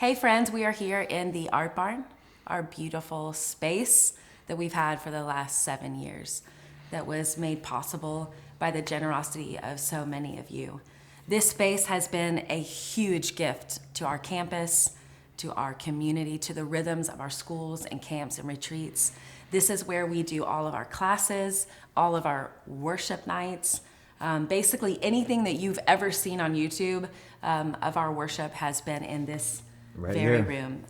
Hey friends, we are here in the Art Barn, our beautiful space that we've had for the last 7 years that was made possible by the generosity of so many of you. This space has been a huge gift to our campus, to our community, to the rhythms of our schools and camps and retreats. This is where we do all of our classes, all of our worship nights. Basically anything that you've ever seen on YouTube of our worship has been in this very room.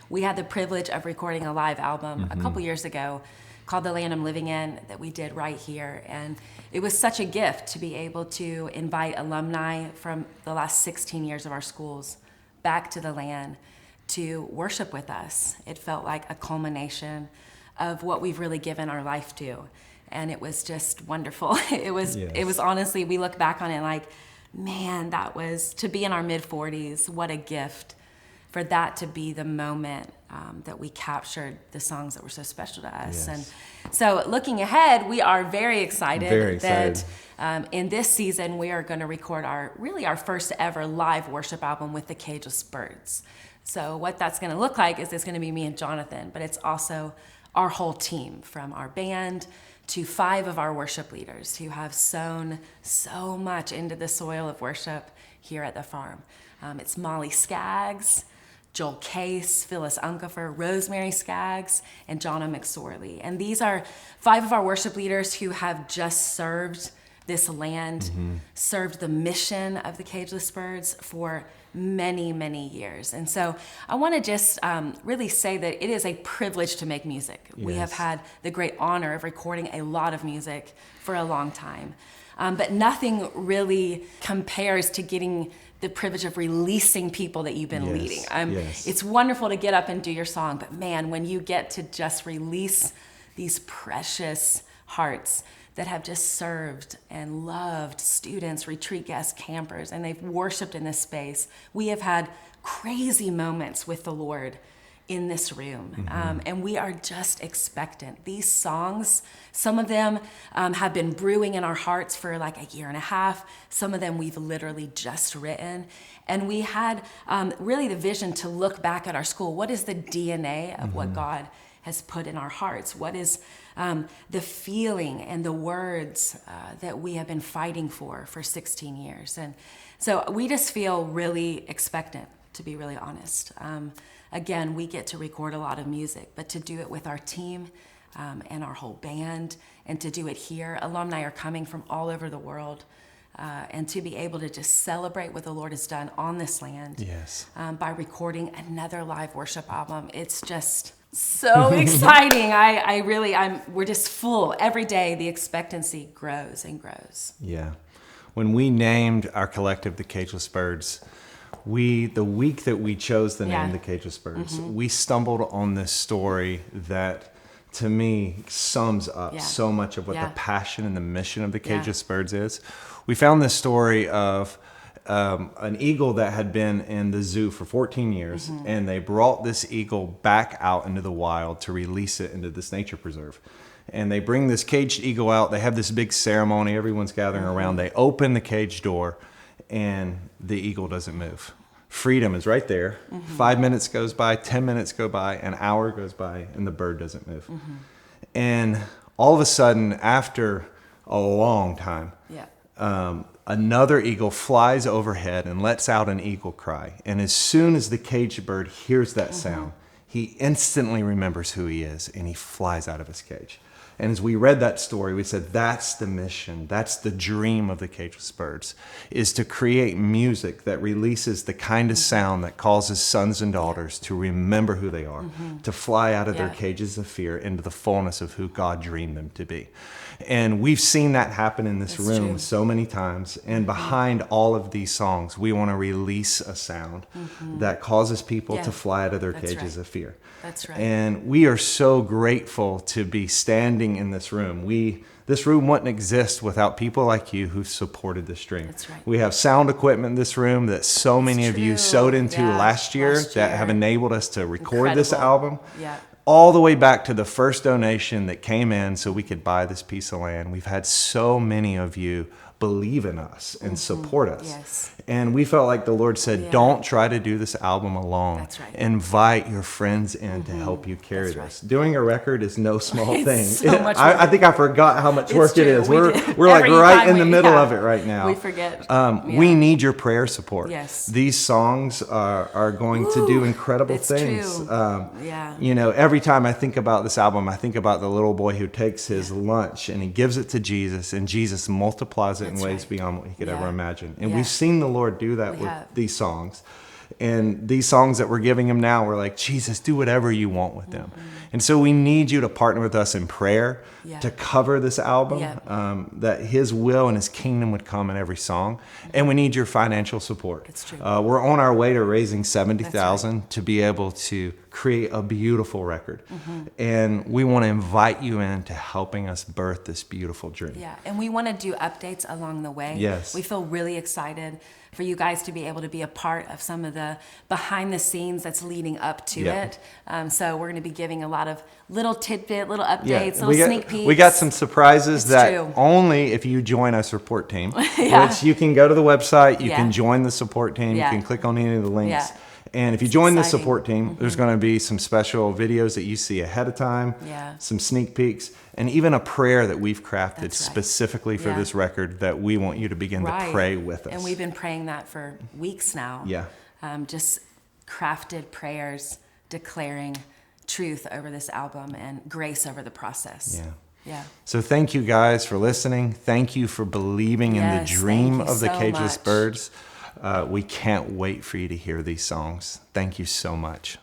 We had the privilege of recording a live album a couple years ago called The Land I'm Living In that we did right here. And it was such a gift to be able to invite alumni from the last 16 years of our schools back to the land to worship with us. It felt like a culmination of what we've really given our life to. And it was just wonderful. It was honestly, we look back on it like, man, that was, to be in our mid-40s, what a gift for that to be the moment that we captured the songs that were so special to us. Yes. And so looking ahead, we are very excited that in this season, we are going to record our first ever live worship album with the Cageless Birds. So what that's going to look like is it's going to be me and Jonathan, but it's also our whole team, from our band to 5 of our worship leaders who have sown so much into the soil of worship here at the farm. It's Molly Skaggs, Joel Case, Phyllis Unkefer, Rosemary Skaggs, and Jonna McSorley. And these are 5 of our worship leaders who have just served this land, served the mission of the Cageless Birds for many, many years. And so I want to just really say that it is a privilege to make music. We have had the great honor of recording a lot of music for a long time. But nothing really compares to getting the privilege of releasing people that you've been leading. It's wonderful to get up and do your song, but man, when you get to just release these precious hearts that have just served and loved students, retreat guests, campers, and they've worshiped in this space. We have had crazy moments with the Lord in this room, and we are just expectant. These songs, some of them have been brewing in our hearts for like a year and a half. Some of them we've literally just written, and we had really the vision to look back at our school. What is the DNA of what God has put in our hearts? What is the feeling and the words that we have been fighting for 16 years? And so we just feel really expectant, to be really honest. Again, we get to record a lot of music, but to do it with our team and our whole band, and to do it here, alumni are coming from all over the world, and to be able to just celebrate what the Lord has done on this land by recording another live worship album. It's just so exciting. We're just full. Every day the expectancy grows and grows. Yeah. When we named our collective the Cageless Birds, the week that we chose the name the Cageless Birds, we stumbled on this story that to me sums up so much of what the passion and the mission of the Cageless Birds is. We found this story of an eagle that had been in the zoo for 14 years, and they brought this eagle back out into the wild to release it into this nature preserve. And they bring this caged eagle out. They have this big ceremony. Everyone's gathering around. They open the cage door, and the eagle doesn't move. Freedom is right there. 5 minutes goes by, 10 minutes go by, an hour goes by, and the bird doesn't move. And all of a sudden, after a long time, another eagle flies overhead and lets out an eagle cry. And as soon as the caged bird hears that sound, he instantly remembers who he is, and he flies out of his cage. And as we read that story, we said, that's the mission. That's the dream of the Cageless Birds, is to create music that releases the kind of sound that causes sons and daughters to remember who they are, to fly out of their cages of fear into the fullness of who God dreamed them to be. And we've seen that happen in this room so many times. And behind all of these songs, we want to release a sound that causes people to fly out of their cages of fear. That's right. And we are so grateful to be standing in this room. This room wouldn't exist without people like you who supported this dream. That's right. We have sound equipment in this room that so many of you sewed into last year that have enabled us to record this album. All the way back to the first donation that came in so we could buy this piece of land. We've had so many of you believe in us and support us. Yes. And we felt like the Lord said, don't try to do this album alone. That's right. Invite your friends in to help you carry this. Doing a record is no small thing. So much work. I think I forgot how much work it is. We're like Every right time in the middle of it right now. We forget. We need your prayer support. Yes. These songs are going to do incredible things. True. You know, every time I think about this album, I think about the little boy who takes his lunch and he gives it to Jesus, and Jesus multiplies it in ways beyond what he could ever imagine. And we've seen the Lord do that with these songs. And these songs that we're giving him now, we're like, Jesus, do whatever you want with them. And so we need you to partner with us in prayer to cover this album, that his will and his kingdom would come in every song. And we need your financial support. That's true. We're on our way to raising $70,000 to be able to create a beautiful record. And we want to invite you into helping us birth this beautiful dream. Yeah, and we want to do updates along the way. Yes. We feel really excited for you guys to be able to be a part of some of the behind the scenes that's leading up to it. So we're going to be giving a lot of little tidbit, little updates, little sneak peeks. We got some surprises that only if you join our support team, which you can go to the website, you can join the support team, you can click on any of the links. And if you join the support team, there's going to be some special videos that you see ahead of time, some sneak peeks, and even a prayer that we've crafted specifically for this record that we want you to begin to pray with us. And we've been praying that for weeks now. Just crafted prayers declaring truth over this album and grace over the process. So thank you guys for listening. Thank you for believing in the dream of the Cageless Birds. We can't wait for you to hear these songs. Thank you so much.